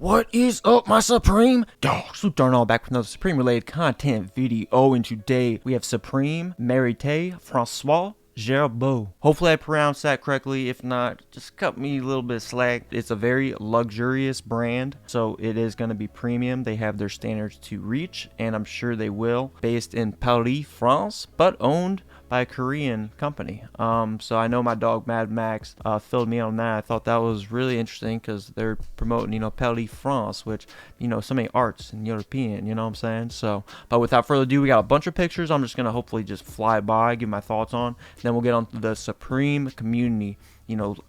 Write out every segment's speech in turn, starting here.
What is up, my Supreme dogs? Luke Darnall back with another Supreme related content video, and today we have Supreme Marithe Francois Girbaud. Hopefully I pronounced that correctly. If not, just cut me a little bit of slack. It's a very luxurious brand, so it is going to be premium. They have their standards to reach, and I'm sure they will. Based in Paris, France, but owned by a Korean company. So I know my dog Mad Max filled me on that. I thought that was really interesting because they're promoting, Paris, France, which, so many arts and European, you know what I'm saying? So, but without further ado, we got a bunch of pictures. I'm just going to hopefully just fly by, give my thoughts on. Then we'll get on to the Supreme community,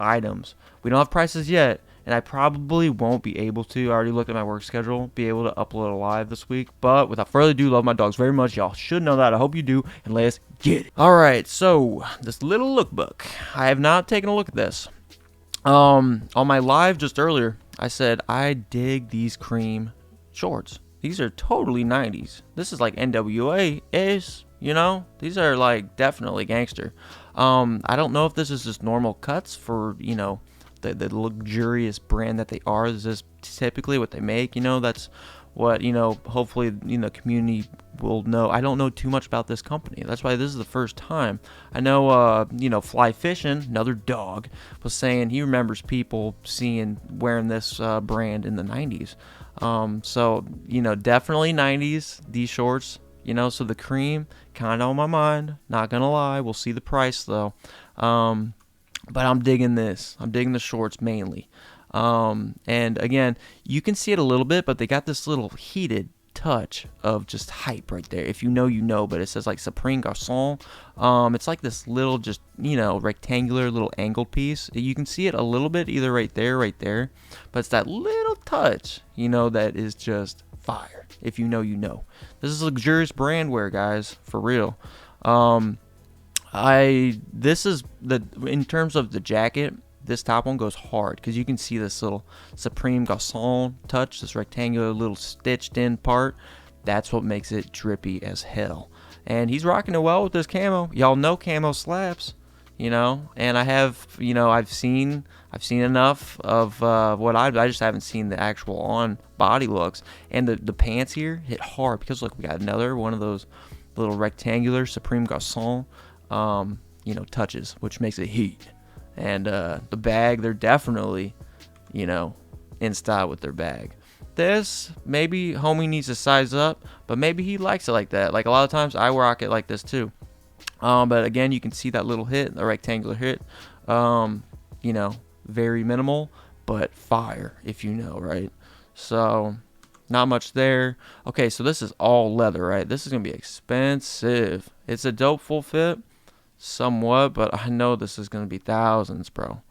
items. We don't have prices yet, and I probably won't be able to. I already looked at my work schedule, be able to upload a live this week. But without further ado, love my dogs very much. Y'all should know that. I hope you do, and let's get it. Alright, so this little lookbook. I have not taken a look at this. On my live just earlier, I said I dig these cream shorts. These are totally 90s. This is like NWA is, these are like definitely gangster. I don't know if this is just normal cuts for, the luxurious brand that they are. This is typically what they make, that's what, hopefully, community will know. I don't know too much about this company. That's why this is the first time. I know, Fly Fishing, another dog, was saying he remembers people wearing this brand in the 90s. So, definitely 90s, these shorts, so the cream kind of on my mind, not gonna lie. We'll see the price though. But I'm digging this. I'm digging the shorts mainly. And again, you can see it a little bit, but they got this little heated touch of just hype right there. If you know, but it says like Supreme Garçon. It's like this little just, rectangular little angled piece. You can see it a little bit either right there. But it's that little touch, that is just fire. If you know. This is luxurious brand wear, guys, for real. This is in terms of the jacket, this top one goes hard because you can see this little Supreme Garçon touch, this rectangular little stitched in part. That's what makes it drippy as hell. And he's rocking it well with this camo. Y'all know camo slaps, and I have, I've seen enough of what I just haven't seen the actual on body looks. And the pants here hit hard because look, we got another one of those little rectangular Supreme Garçon touches, which makes it heat. And the bag, they're definitely, in style with their bag. This, maybe homie needs to size up, but maybe he likes it like that. Like a lot of times I rock it like this too. But again, you can see that little hit, the rectangular hit. Very minimal, but fire, if right? So, not much there. Okay, so this is all leather, right? This is going to be expensive. It's a dope full fit. Somewhat, but I know this is gonna be thousands, bro.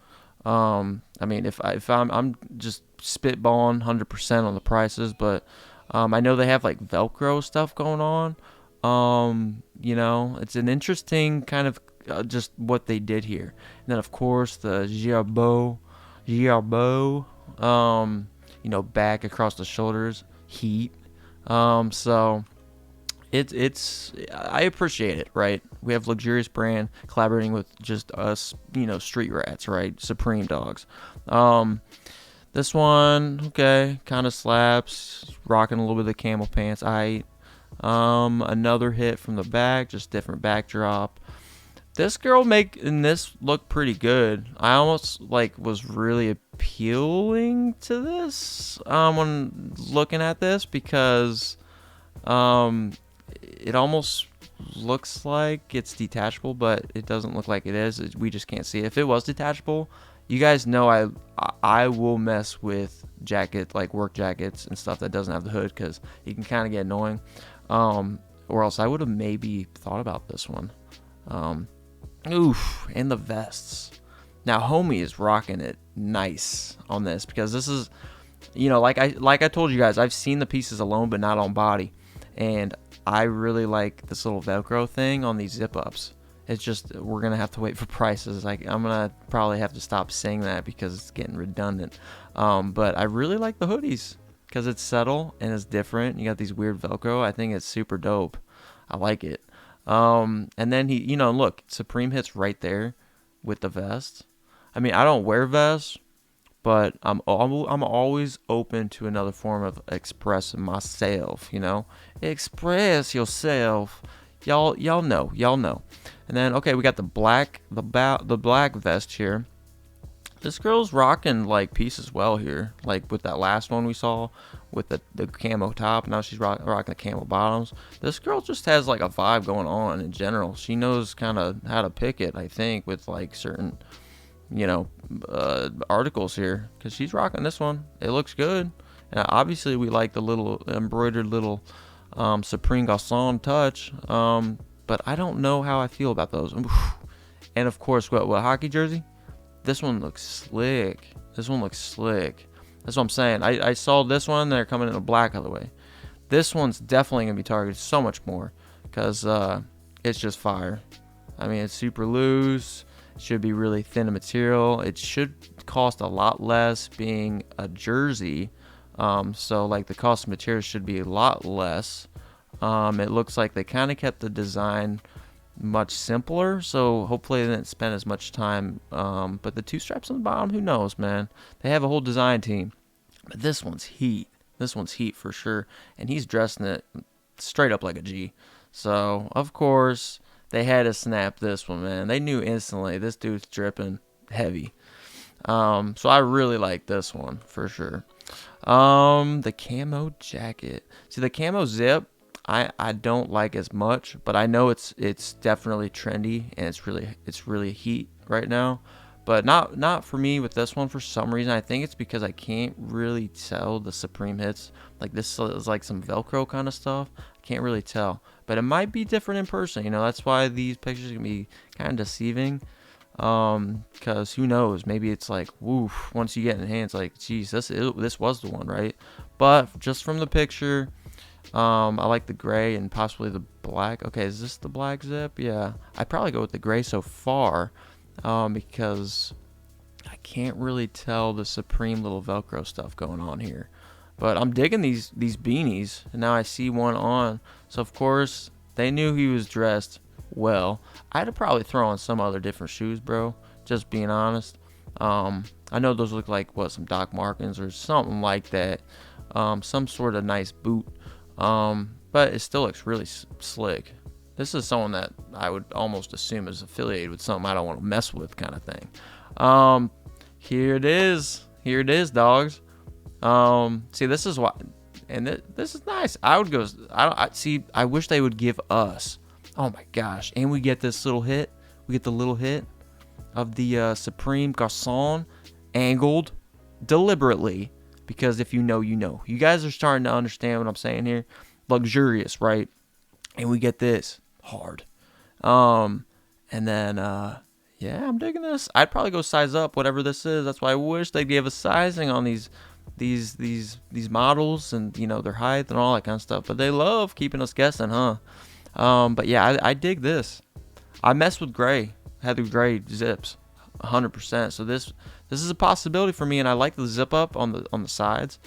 I mean, if I'm just spitballing 100% on the prices, but I know they have like Velcro stuff going on. It's an interesting kind of just what they did here. And then of course the Girbaud, back across the shoulders, heat. So. It's I appreciate it, right? We have luxurious brand collaborating with just us, street rats, right? Supreme dogs. This one, okay, kind of slaps, rocking a little bit of the camel pants. Another hit from the back, just different backdrop. This girl making this look pretty good. I almost was really appealing to this when looking at this because it almost looks like it's detachable, but it doesn't look like it is. We just can't see it. If it was detachable, you guys know I will mess with work jackets and stuff that doesn't have the hood because it can kind of get annoying. Or else I would have maybe thought about this one. Oof, and the vests. Now homie is rocking it nice on this because this is, like I told you guys, I've seen the pieces alone but not on body. And I really like this little Velcro thing on these zip-ups. It's just, we're going to have to wait for prices. I'm going to probably have to stop saying that because it's getting redundant. But I really like the hoodies because it's subtle and it's different. You got these weird Velcro. I think it's super dope. I like it. And then he, look, Supreme hits right there with the vest. I mean, I don't wear vests, but I'm always open to another form of expressing myself. You know, express yourself. Y'all know. And then okay, we got the black vest here. This girl's rocking like piece as well here, like with that last one we saw with the camo top. Now she's rocking the camo bottoms. This girl just has like a vibe going on in general. She knows kind of how to pick it, I think, with like certain, you know, articles here, because she's rocking this one. It looks good, and obviously we like the little embroidered little Supreme Garçon touch. But I don't know how I feel about those. And of course, what hockey jersey? This one looks slick. That's what I'm saying. I saw this one. They're coming in a black colorway. This one's definitely going to be targeted so much more because it's just fire. I mean, it's super loose. It should be really thin in material. It should cost a lot less being a jersey. So, like, the cost of materials should be a lot less. It looks like they kind of kept the design much simpler, so hopefully they didn't spend as much time. But the two straps on the bottom, who knows, man? They have a whole design team. But this one's heat. This one's heat for sure. And he's dressing it straight up like a G. So, of course, they had to snap this one, man. They knew instantly this dude's dripping heavy. So I really like this one for sure. The camo jacket. See, the camo zip, I don't like as much, but I know it's definitely trendy and it's really heat right now. But not for me with this one for some reason. I think it's because I can't really tell the Supreme hits. Like this is like some Velcro kind of stuff. I can't really tell. But it might be different in person. You know, that's why these pictures can be kind of deceiving. Because who knows? Maybe it's like, woof, once you get in the hands, like, geez, this was the one, right? But just from the picture, I like the gray and possibly the black. Okay, is this the black zip? Yeah, I'd probably go with the gray so far. Because I can't really tell the Supreme little Velcro stuff going on here. But I'm digging these beanies, and now I see one on. So, of course, they knew he was dressed well. I'd have probably throw on some other different shoes, bro, just being honest. I know those look like, some Doc Martens or something like that. Some sort of nice boot. But it still looks really slick. This is someone that I would almost assume is affiliated with something I don't want to mess with, kind of thing. Here it is. Here it is, dogs. See, this is why, and this is nice. I would go. I wish they would give us. Oh my gosh! And we get this little hit. We get the little hit of the Supreme Garçon angled deliberately, because if you know, you know. You guys are starting to understand what I'm saying here. Luxurious, right? And we get this hard. And then yeah, I'm digging this. I'd probably go size up whatever this is. That's why I wish they gave us sizing on these models, and you know, their height and all that kind of stuff. But they love keeping us guessing, huh? But yeah, I dig this. I messed with gray. Had the gray zips 100%. So this is a possibility for me, and I like the zip up on the sides.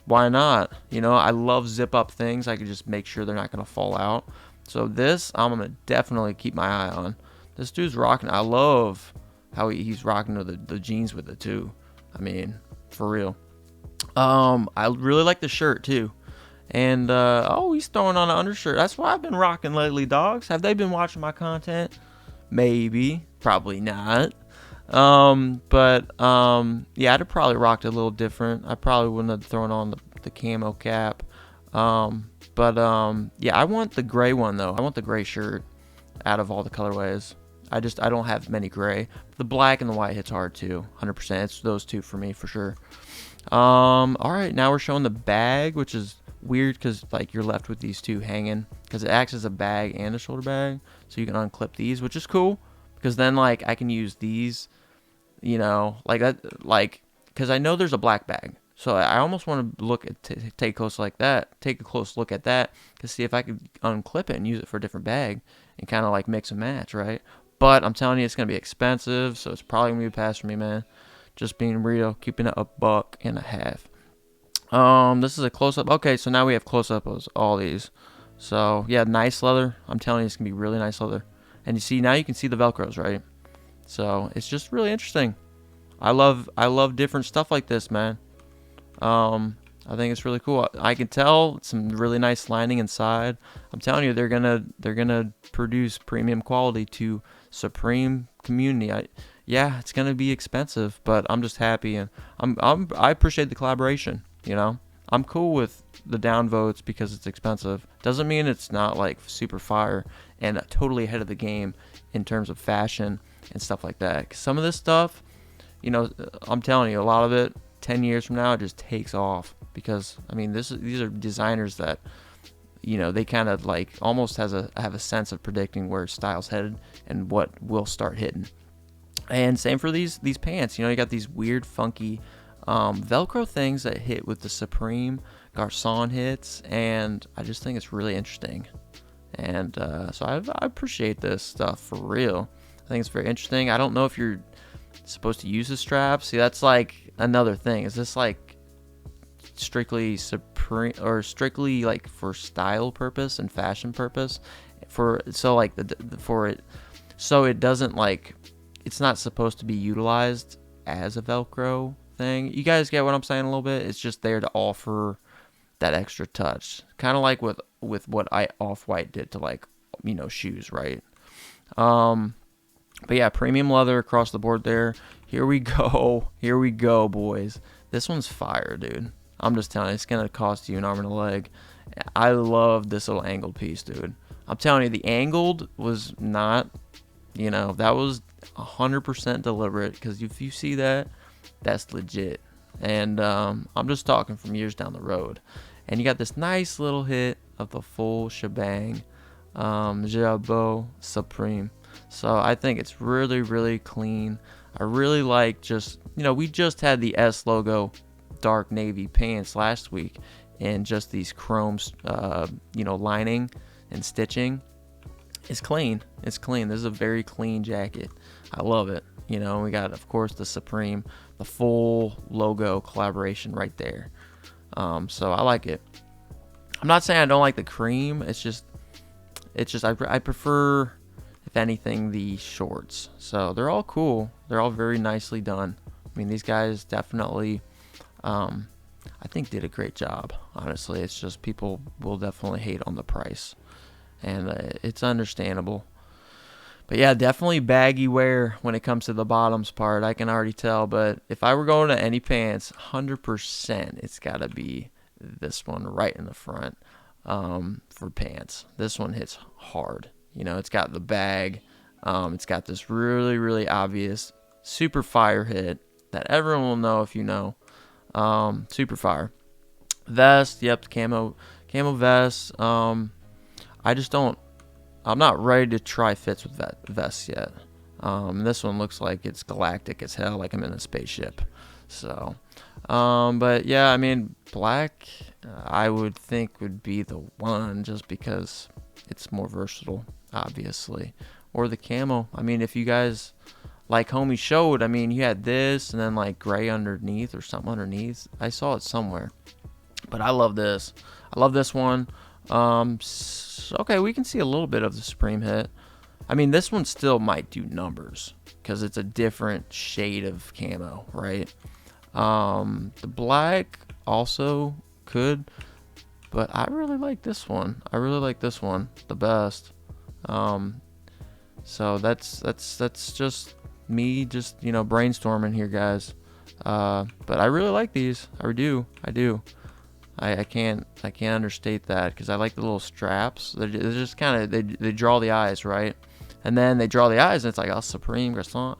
Why not? You know, I love zip up things. I can just make sure they're not going to fall out. So this, I'm going to definitely keep my eye on. This dude's rocking. I love how he's rocking the jeans with it too. I mean, for real. I really like the shirt too. And, he's throwing on an undershirt. That's what I've been rocking lately, dogs. Have they been watching my content? Maybe. Probably not. Yeah, I'd have probably rocked it a little different. I probably wouldn't have thrown on the camo cap. Yeah, I want the gray one though. I want the gray shirt out of all the colorways. I don't have many gray. The black and the white hits hard too, 100%. It's those two for me for sure. All right, now we're showing the bag, which is weird because like you're left with these two hanging because it acts as a bag and a shoulder bag, so you can unclip these, which is cool because then like I can use these. You know, like that, like, because I know there's a black bag, so I almost want to take a close look at that to see if I could unclip it and use it for a different bag and kind of like mix and match, right? But I'm telling you, it's gonna be expensive, so it's probably gonna be a pass for me, man. Just being real, keeping it $1.50. This is a close up. Okay, so now we have close up of all these. So yeah, nice leather. I'm telling you, it's gonna be really nice leather. And you see, now you can see the Velcros, right? So it's just really interesting. I love different stuff like this, man. I think it's really cool. I can tell some really nice lining inside. I'm telling you, they're gonna produce premium quality to Supreme community. Yeah, it's gonna be expensive, but I'm just happy, and I appreciate the collaboration. You know, I'm cool with the downvotes because it's expensive. Doesn't mean it's not like super fire and totally ahead of the game in terms of fashion and stuff like that. 'Cause some of this stuff, you know, I'm telling you, a lot of it 10 years from now, it just takes off because, I mean, these are designers that, you know, they kind of like almost have a sense of predicting where style's headed and what will start hitting. And same for these pants. You know, you got these weird, funky Velcro things that hit with the Supreme Garçon hits, and I just think it's really interesting. And so I appreciate this stuff for real. I think it's very interesting. I don't know if you're supposed to use the straps. See, that's like another thing. Is this like strictly Supreme or strictly like for style purpose and fashion purpose? So it doesn't like, it's not supposed to be utilized as a Velcro thing. You guys get what I'm saying a little bit? It's just there to offer that extra touch, kind of like with what Off-White did to, like, you know, shoes, right? But yeah, premium leather across the board there. Here we go, boys. This one's fire, dude. I'm just telling you, it's gonna cost you an arm and a leg. I love this little angled piece, dude. I'm telling you, the angled was not, you know, that was 100% deliberate, because if you see that, that's legit. And I'm just talking from years down the road. And you got this nice little hit of the full shebang, Girbaud Supreme. So I think it's really, really clean. I really like just, you know, we just had the S logo dark navy pants last week, and just these chrome, you know, lining and stitching. It's clean. It's clean. This is a very clean jacket. I love it. You know, we got, of course, the Supreme, the full logo collaboration right there. So I like it. I'm not saying I don't like the cream. It's just I prefer, if anything, the shorts. So they're all cool. They're all very nicely done. I mean, these guys definitely, I think, did a great job. Honestly, it's just people will definitely hate on the price, and it's understandable. But yeah, definitely baggy wear when it comes to the bottoms part. I can already tell. But if I were going to any pants, 100%, it's got to be this one right in the front for pants. This one hits hard. You know, it's got the bag. It's got this really, really obvious super fire hit that everyone will know if you know. Super fire. Vest, yep, camo vest. I just don't. I'm not ready to try fits with vests yet. This one looks like it's galactic as hell, like I'm in a spaceship. So, but yeah, I mean, black, I would think would be the one, just because it's more versatile, obviously. Or the camo. I mean, if you guys, like homie showed, I mean, you had this and then like gray underneath or something underneath. I saw it somewhere. But I love this. I love this one. Okay, we can see a little bit of the Supreme hit. I mean, this one still might do numbers because it's a different shade of camo, right? The black also could, but I really like this one. I really like this one the best. So that's just me, just, you know, brainstorming here, guys. But I really like these. I do. I can't understate that, because I like the little straps. They're just kind of, they draw the eyes, right? And then they draw the eyes, and it's like, oh, Supreme Garçon,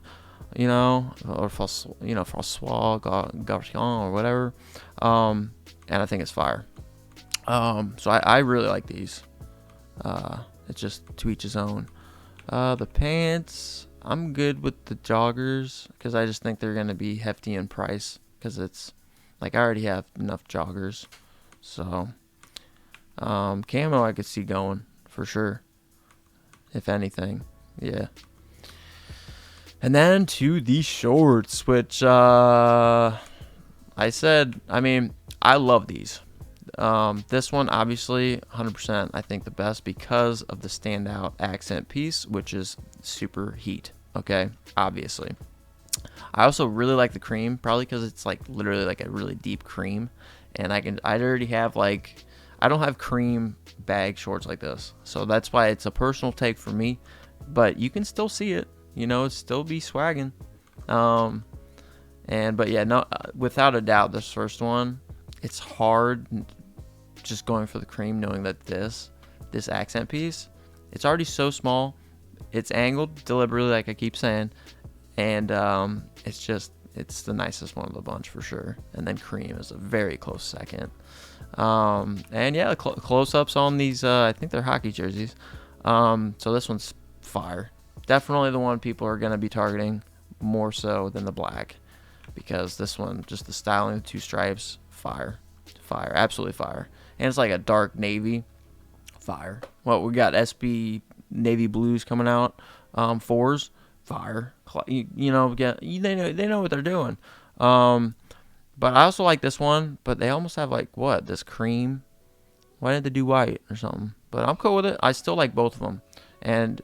you know, or Francois Garbaud or whatever. And I think it's fire. So I really like these. It's just to each his own. The pants, I'm good with the joggers, because I just think they're gonna be hefty in price, because it's like I already have enough joggers. So, camo I could see going for sure, if anything. Yeah. And then to the shorts, which I said, I mean, I love these. This one, obviously, 100%, I think the best because of the standout accent piece, which is super heat. Okay, obviously. I also really like the cream, probably because it's like literally like a really deep cream, and I already have like, I don't have cream bag shorts like this, so that's why it's a personal take for me. But you can still see it, it's still be swagging. But yeah, no, without a doubt, this first one, it's hard just going for the cream, knowing that this accent piece, it's already so small, it's angled deliberately, like I keep saying, and it's the nicest one of the bunch for sure. And then cream is a very close second. And yeah, close-ups on these, I think they're hockey jerseys. So this one's fire. Definitely the one people are going to be targeting more so than the black, because this one, just the styling of the two stripes, fire, absolutely fire. And it's like a dark navy, fire. Well, we got SB navy blues coming out, 4s, fire. They know what they're doing. But I also like this one, but they almost have like this cream. Why didn't they do white or something? But I'm cool with it. I still like both of them, and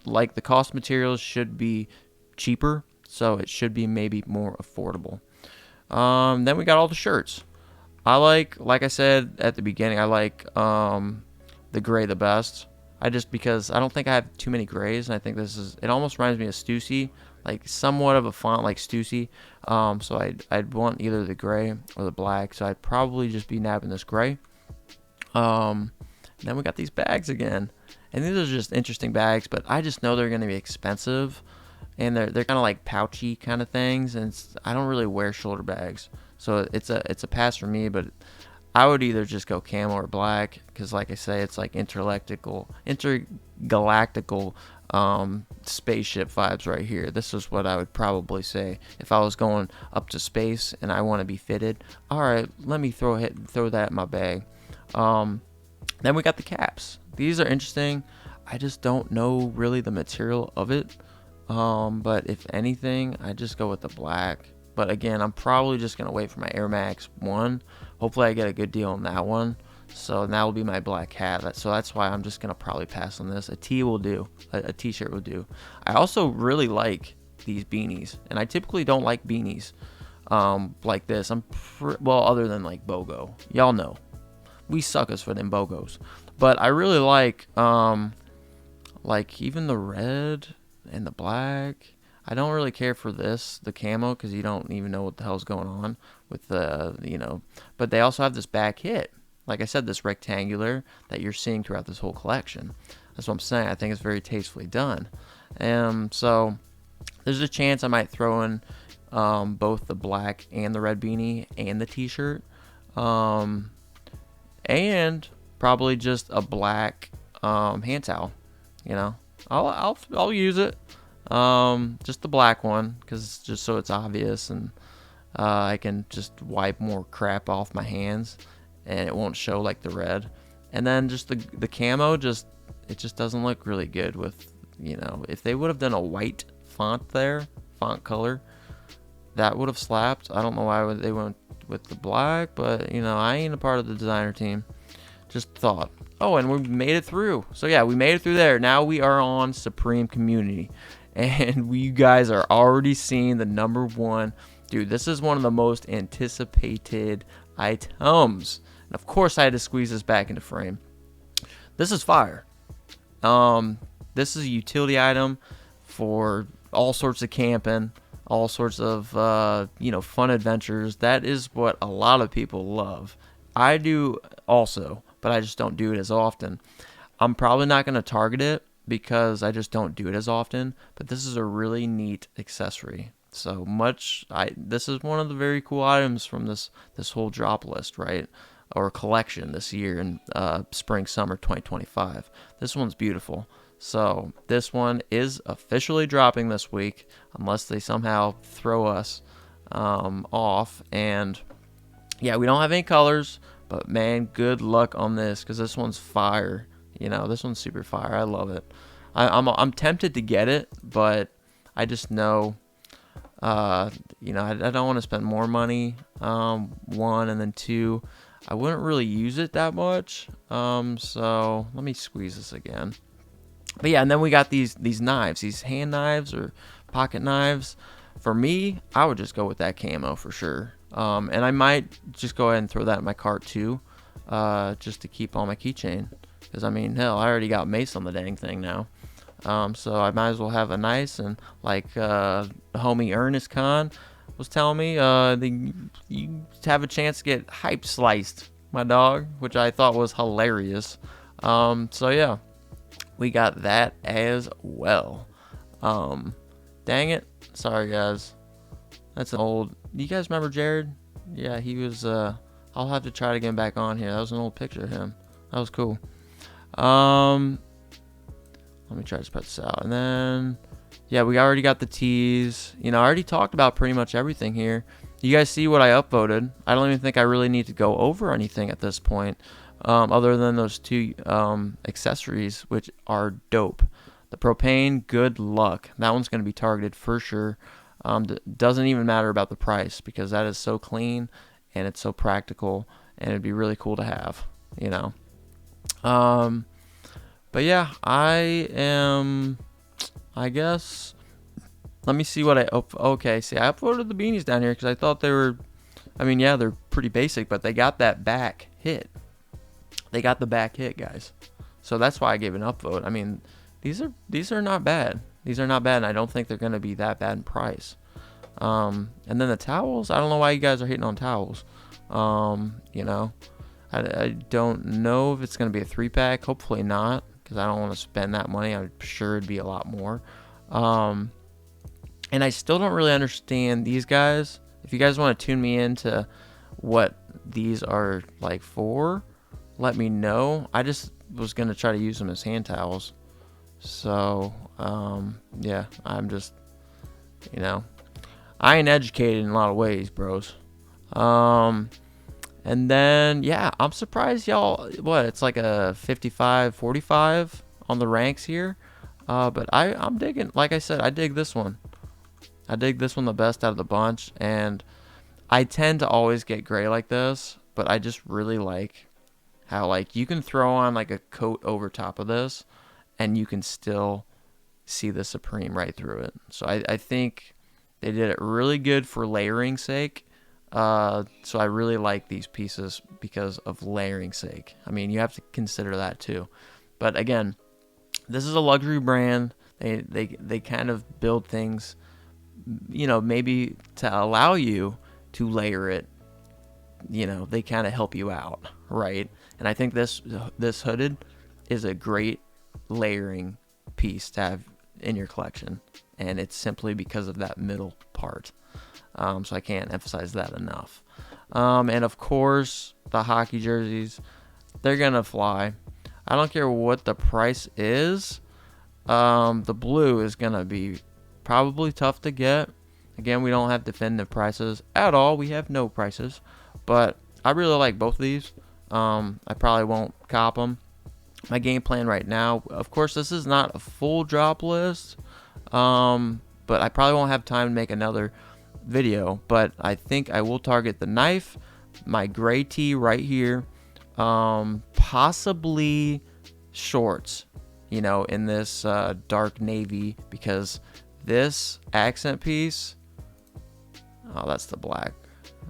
like the cost materials should be cheaper, so it should be maybe more affordable. Then we got all the shirts. I like I said at the beginning, I like the gray the best. Because I don't think I have too many grays, and I think it almost reminds me of Stussy, like somewhat of a font like Stussy. So I'd want either the gray or the black, so I'd probably just be nabbing this gray. Then we got these bags again, and these are just interesting bags, but I just know they're going to be expensive, and they're kind of like pouchy kind of things, and I don't really wear shoulder bags, so it's a pass for me. But I would either just go camo or black, because like I say, it's like intergalactical spaceship vibes right here. This is what I would probably say if I was going up to space and I want to be fitted. All right, let me throw that in my bag. Then we got the caps. These are interesting. I just don't know really the material of it. But if anything, I just go with the black. But again, I'm probably just going to wait for my Air Max 1. Hopefully I get a good deal on that one. So that will be my black hat. So that's why I'm just going to probably pass on this. A tee will do. A t-shirt will do. I also really like these beanies. And I typically don't like beanies like this. Other than like BOGO. Y'all know. We suckers for them BOGOs. But I really like even the red and the black. I don't really care for the camo, because you don't even know what the hell's going on with but they also have this back hit. Like I said, this rectangular that you're seeing throughout this whole collection. That's what I'm saying. I think it's very tastefully done. So there's a chance I might throw in both the black and the red beanie and the t-shirt. And probably just a black hand towel. I'll use it. Just the black one, because just so it's obvious, and I can just wipe more crap off my hands, and it won't show like the red. And then just the camo, it just doesn't look really good with, if they would have done a white font color, that would have slapped. I don't know why they went with the black, but I ain't a part of the designer team. Just thought. Oh, and we made it through. So yeah, we made it through there. Now we are on Supreme Community, and you guys are already seeing the number one. Dude, this is one of the most anticipated items. And of course, I had to squeeze this back into frame. This is fire. This is a utility item for all sorts of camping, all sorts of fun adventures. That is what a lot of people love. I do also, but I just don't do it as often. I'm probably not going to target it because I just don't do it as often, but this is a really neat accessory. So this is one of the very cool items from this whole drop list, right? Or collection this year in spring summer 2025. This one's beautiful. So this one is officially dropping this week, unless they somehow throw us off. And yeah, we don't have any colors, but man, good luck on this, because this one's fire. This one's super fire. I love it. I'm tempted to get it, but I just know, I don't want to spend more money. One, and then two, I wouldn't really use it that much. So let me squeeze this again. But yeah, and then we got these knives, these hand knives or pocket knives. For me, I would just go with that camo for sure. And I might just go ahead and throw that in my cart too, just to keep on my keychain. Because, I mean, hell, I already got Mace on the dang thing now. So I might as well have a nice, and like homie Ernest Khan was telling me, you have a chance to get hype sliced, my dog, which I thought was hilarious. So yeah, we got that as well. Dang it. Sorry, guys. That's an old... You guys remember Jared? Yeah, he was... I'll have to try to get him back on here. That was an old picture of him. That was cool. Let me try to spread this out. And then... Yeah, we already got the tees. You know, I already talked about pretty much everything here. You guys see what I upvoted. I don't even think I really need to go over anything at this point. Other than those two accessories, which are dope. The propane, good luck. That one's going to be targeted for sure. Doesn't even matter about the price because that is so clean and it's so practical and it'd be really cool to have, you know. But yeah, I guess, let me see what okay, see, I uploaded the beanies down here because I thought they were, I mean, yeah, they're pretty basic, but they got that back hit. They got the back hit, guys. So that's why I gave an upvote. I mean, these are not bad. These are not bad, and I don't think they're going to be that bad in price. And then the towels, I don't know why you guys are hating on towels. You know, I don't know if it's going to be a 3-pack. Hopefully not, because I don't want to spend that money. I'm sure it'd be a lot more. And I still don't really understand these guys. If you guys want to tune me into what these are like for, let me know. I just was going to try to use them as hand towels. So, yeah, I'm just, you know, I ain't educated in a lot of ways, bros. And then, yeah, I'm surprised y'all, what, it's like a 55-45 on the ranks here. But I'm digging, like I said, I dig this one. I dig this one the best out of the bunch. And I tend to always get gray like this, but I just really like how, like, you can throw on like a coat over top of this and you can still see the Supreme right through it. So I think they did it really good for layering sake. So I really like these pieces because of layering sake. I mean, you have to consider that too. But again, this is a luxury brand. They kind of build things, you know, maybe to allow you to layer it. You know, they kind of help you out, right? And I think this hooded is a great layering piece to have in your collection, and it's simply because of that middle part. So I can't emphasize that enough. And of course, the hockey jerseys, they're gonna fly. I don't care what the price is. The blue is gonna be probably tough to get. Again, we don't have definitive prices at all. We have no prices, but I really like both of these. I probably won't cop them. My game plan right now, of course, this is not a full drop list, but I probably won't have time to make another video. But I think I will target the knife, my gray tee right here, possibly shorts, you know, in this dark navy, because this accent piece, oh, that's the black.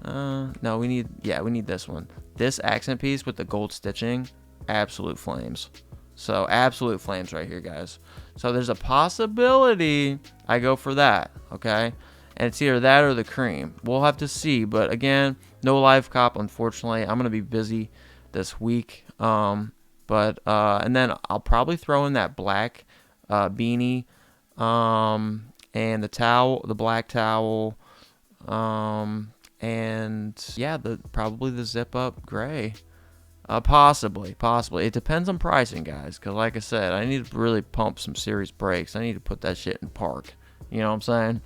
No, we need this one. This accent piece with the gold stitching, absolute flames. So absolute flames right here, guys. So there's a possibility I go for that, okay? And it's either that or the cream. We'll have to see, but again, no live cop, unfortunately. I'm gonna be busy this week. And then I'll probably throw in that black beanie, and the towel, the black towel, and yeah, probably the zip up gray. Possibly. It depends on pricing, guys, because like I said, I need to really pump some serious brakes. I need to put that shit in park. You know what I'm saying?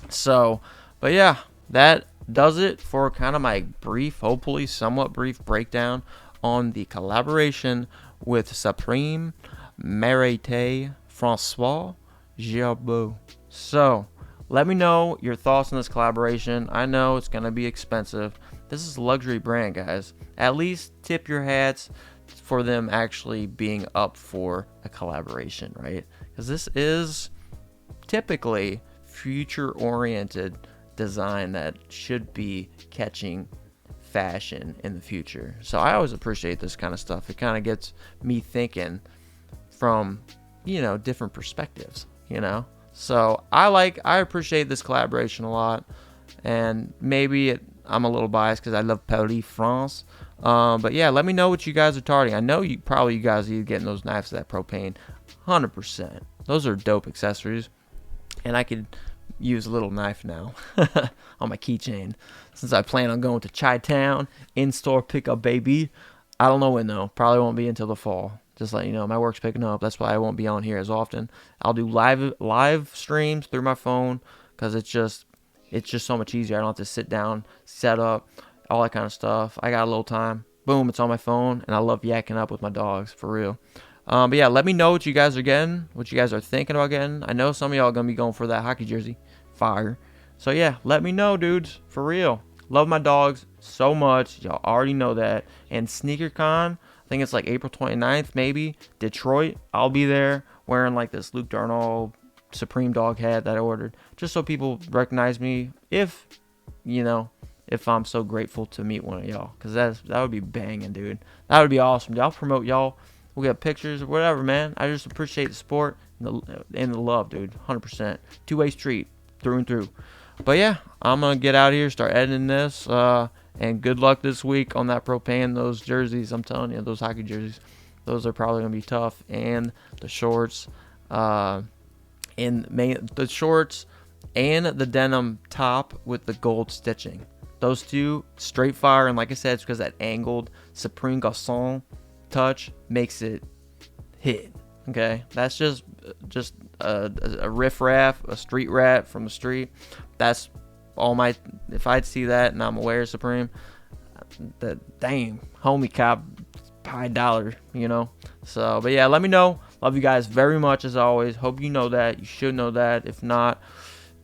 So, but yeah, that does it for kind of my brief, hopefully somewhat brief breakdown on the collaboration with Supreme Marithe Francois Girbaud. So, let me know your thoughts on this collaboration. I know it's going to be expensive. This is a luxury brand, guys. At least tip your hats for them actually being up for a collaboration, right? Because this is typically future-oriented design that should be catching fashion in the future. So I always appreciate this kind of stuff. It kind of gets me thinking from, you know, different perspectives, you know. So I appreciate this collaboration a lot, and maybe I'm a little biased because I love Paris, France. But yeah, let me know what you guys are targeting. I know you guys are getting those knives to that propane, 100%. Those are dope accessories, and I could use a little knife now on my keychain since I plan on going to Chi-Town in-store pickup, baby. I don't know when though. Probably won't be until the fall. Just let you know, my work's picking up. That's why I won't be on here as often. I'll do live streams through my phone because it's just so much easier. I don't have to sit down, set up, all that kind of stuff. I got a little time. Boom, it's on my phone, and I love yakking up with my dogs, for real. But yeah, let me know what you guys are getting, what you guys are thinking about getting. I know some of y'all are going to be going for that hockey jersey. Fire. So yeah, let me know, dudes, for real. Love my dogs so much. Y'all already know that. And SneakerCon, I think it's like April 29th, maybe. Detroit, I'll be there wearing like this Luke Darnall Supreme dog hat that I ordered, just so people recognize me if, you know, if I'm so grateful to meet one of y'all, because that would be banging, dude. That would be awesome. Y'all promote y'all. We'll get pictures or whatever, man. I just appreciate the support and the love, dude. 100%. Two-way street, through and through. But yeah, I'm going to get out of here, start editing this, and good luck this week on that propane. Those jerseys, I'm telling you, those hockey jerseys, those are probably going to be tough. And the shorts, the shorts and the denim top with the gold stitching. Those two, straight fire, and like I said, it's because that angled Supreme Garçon touch makes it hit. Okay, that's just a riff-raff, a street rat from the street. That's all my. If I'd see that and I'm aware of Supreme, that damn homie cop, high dollar, you know. So, but yeah, let me know. Love you guys very much as always. Hope you know that. You should know that. If not,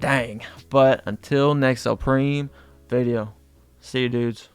dang. But until next Supreme video, see you dudes.